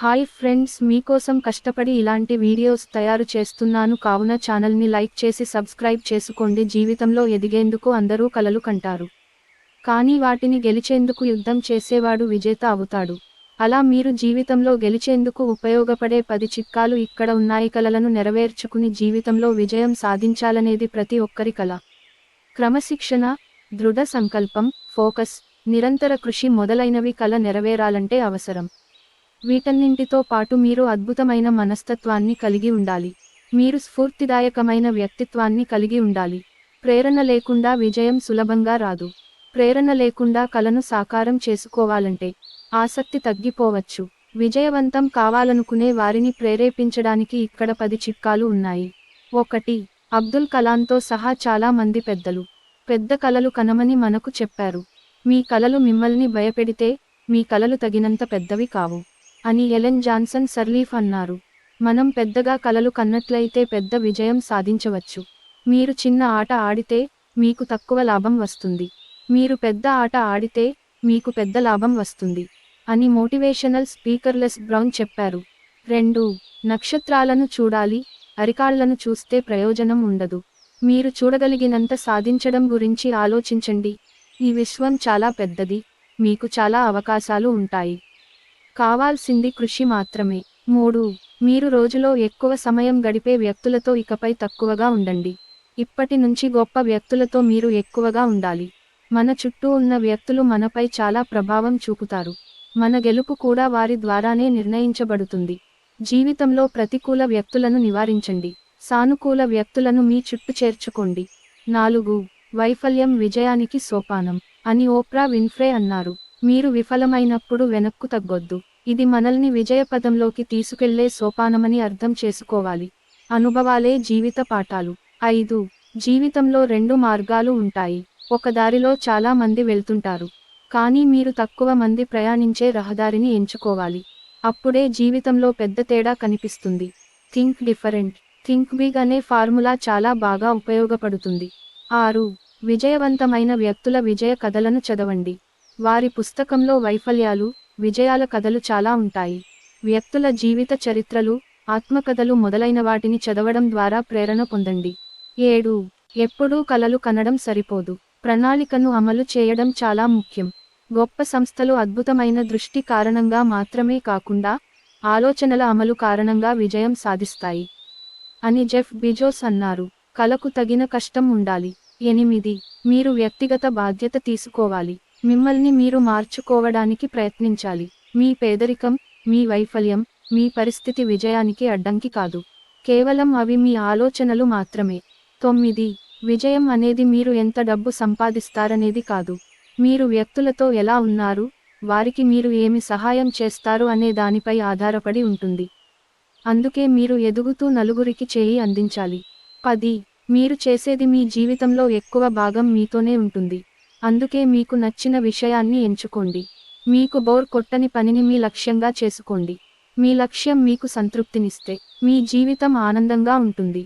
Hi friends, మీకోసం కష్టపడి ఇలాంటి వీడియోస్ తయారు చేస్తున్నాను కావున ఛానల్ని లైక్ చేసి సబ్స్క్రైబ్ చేసుకోండి. జీవితంలో ఎదిగేందుకు అందరూ కలలు కంటారు, కానీ వాటిని గెలిచేందుకు యుద్ధం చేసేవాడు విజేత అవుతాడు. అలా మీరు జీవితంలో గెలిచేందుకు ఉపయోగపడే 10 చిట్కాలు ఇక్కడ ఉన్నాయి. కలలను నెరవేర్చుకుని జీవితంలో విజయం సాధించాలనేది ప్రతి ఒక్కరి కల. క్రమశిక్షణ, దృఢ సంకల్పం, ఫోకస్, నిరంతర కృషి మొదలైనవి కల నెరవేరాలంటే అవసరం. వీటన్నింటితో పాటు మీరు అద్భుతమైన మనస్తత్వాన్ని కలిగి ఉండాలి. మీరు స్ఫూర్తిదాయకమైన వ్యక్తిత్వాన్ని కలిగి ఉండాలి. ప్రేరణ లేకుండా విజయం సులభంగా రాదు. ప్రేరణ లేకుండా కలను సాకారం చేసుకోవాలంటే ఆసక్తి తగ్గిపోవచ్చు. విజయవంతం కావాలనుకునే వారిని ప్రేరేపించడానికి ఇక్కడ 10 చిట్కాలు ఉన్నాయి. 1. అబ్దుల్ కలాంతో సహా చాలా మంది పెద్దలు పెద్ద కలలు కనమని మనకు చెప్పారు. మీ కలలు మిమ్మల్ని భయపెడితే మీ కలలు తగినంత పెద్దవి కావు అని ఎలెన్ జాన్సన్ సర్లీఫ్ అన్నారు. మనం పెద్దగా కలలు కన్నట్లయితే పెద్ద విజయం సాధించవచ్చు. మీరు చిన్న ఆట ఆడితే మీకు తక్కువ లాభం వస్తుంది. మీరు పెద్ద ఆట ఆడితే మీకు పెద్ద లాభం వస్తుంది అని మోటివేషనల్ స్పీకర్ లెస్ బ్రౌన్ చెప్పారు. 2. నక్షత్రాలను చూడాలి, అరికాళ్లను చూస్తే ప్రయోజనం ఉండదు. మీరు చూడగలిగినంత సాధించడం గురించి ఆలోచించండి. ఈ విశ్వం చాలా పెద్దది, మీకు చాలా అవకాశాలు ఉంటాయి. కావాల్సింది కృషి మాత్రమే. 3. మీరు రోజులో ఎక్కువ సమయం గడిపే వ్యక్తులతో ఇకపై తక్కువగా ఉండండి. ఇప్పటి నుంచి గొప్ప వ్యక్తులతో మీరు ఎక్కువగా ఉండాలి. మన చుట్టూ ఉన్న వ్యక్తులు మనపై చాలా ప్రభావం చూపుతారు. మన గెలుపు కూడా వారి ద్వారానే నిర్ణయించబడుతుంది. జీవితంలో ప్రతికూల వ్యక్తులను నివారించండి. సానుకూల వ్యక్తులను మీ చుట్టూ చేర్చుకోండి. 4. వైఫల్యం విజయానికి సోపానం అని ఓప్రా విన్ఫ్రే అన్నారు. మీరు విఫలమైనప్పుడు వెనక్కు తగ్గొద్దు. ఇది మనల్ని విజయపదంలోకి తీసుకెళ్లే సోపానమని అర్థం చేసుకోవాలి. అనుభవాలే జీవిత పాఠాలు. 5. జీవితంలో 2 మార్గాలు ఉంటాయి. ఒక దారిలో చాలా మంది వెళ్తుంటారు, కానీ మీరు తక్కువ మంది ప్రయాణించే రహదారిని ఎంచుకోవాలి. అప్పుడే జీవితంలో పెద్ద తేడా కనిపిస్తుంది. థింక్ డిఫరెంట్, థింక్ బిగ్ అనే ఫార్ములా చాలా బాగా ఉపయోగపడుతుంది. 6. విజయవంతమైన వ్యక్తుల విజయ కథలను చదవండి. వారి పుస్తకంలో వైఫల్యాలు, విజయాల కథలు చాలా ఉంటాయి. వ్యక్తుల జీవిత చరిత్రలు, ఆత్మకథలు మొదలైన వాటిని చదవడం ద్వారా ప్రేరణ పొందండి. 7. ఎప్పుడూ కలలు కనడం సరిపోదు, ప్రణాళికను అమలు చేయడం చాలా ముఖ్యం. గొప్ప సంస్థలు అద్భుతమైన దృష్టి కారణంగా మాత్రమే కాకుండా ఆలోచనల అమలు కారణంగా విజయం సాధిస్తాయి అని జెఫ్ బిజోస్ అన్నారు. కలకు తగిన కష్టం ఉండాలి. 8. మీరు వ్యక్తిగత బాధ్యత తీసుకోవాలి. మిమ్మల్ని మీరు మార్చుకోవడానికి ప్రయత్నించాలి. మీ పేదరికం, మీ వైఫల్యం, మీ పరిస్థితి విజయానికి అడ్డంకి కాదు. కేవలం అవి మీ ఆలోచనలు మాత్రమే. 9. విజయం అనేది మీరు ఎంత డబ్బు సంపాదిస్తారనేది కాదు. మీరు వ్యక్తులతో ఎలా ఉన్నారు, వారికి మీరు ఏమి సహాయం చేస్తారు అనే దానిపై ఆధారపడి ఉంటుంది. అందుకే మీరు ఎదుగుతూ నలుగురికి చేయి అందించాలి. 10. మీరు చేసేది మీ జీవితంలో ఎక్కువ భాగం మీతోనే ఉంటుంది. అందుకే మీకు నచ్చిన విషయాన్ని ఎంచుకోండి. మీకు బోర్ కొట్టని పనిని మీ లక్ష్యంగా చేసుకోండి. మీ లక్ష్యం మీకు సంతృప్తినిస్తే మీ జీవితం ఆనందంగా ఉంటుంది.